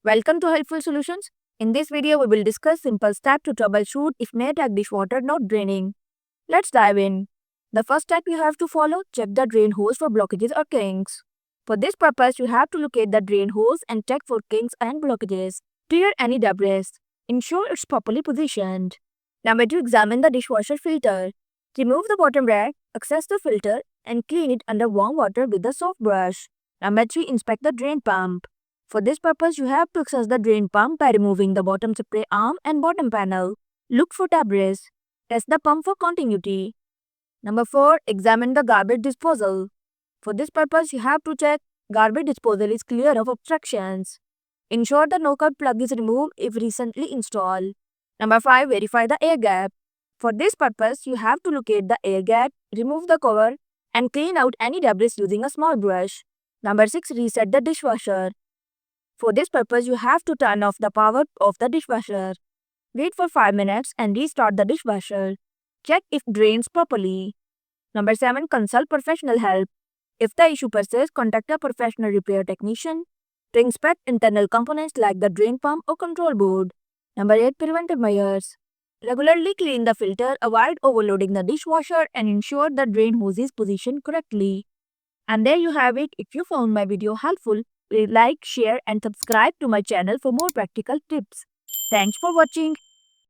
Welcome to Helpful Solutions. In this video, we will discuss simple steps to troubleshoot if Maytag dishwater not draining. Let's dive in. The first step you have to follow, check the drain hose for blockages or kinks. For this purpose, you have to locate the drain hose and check for kinks and blockages. Clear any debris. Ensure it's properly positioned. Number 2, examine the dishwasher filter. Remove the bottom rag, access the filter, and clean it under warm water with a soft brush. Number 3, inspect the drain pump. For this purpose, you have to access the drain pump by removing the bottom spray arm and bottom panel. Look for debris. Test the pump for continuity. Number 4, examine the garbage disposal. For this purpose, you have to check garbage disposal is clear of obstructions. Ensure the knockout plug is removed if recently installed. Number 5, verify the air gap. For this purpose, you have to locate the air gap, remove the cover, and clean out any debris using a small brush. Number 6, reset the dishwasher. For this purpose, you have to turn off the power of the dishwasher. Wait for 5 minutes and restart the dishwasher. Check if drains properly. Number 7, consult professional help. If the issue persists, contact a professional repair technician to inspect internal components like the drain pump or control board. Number 8, preventive measures. Regularly clean the filter, avoid overloading the dishwasher, and ensure the drain hose is positioned correctly. And there you have it. If you found my video helpful, please like, share and subscribe to my channel for more practical tips. Thanks for watching.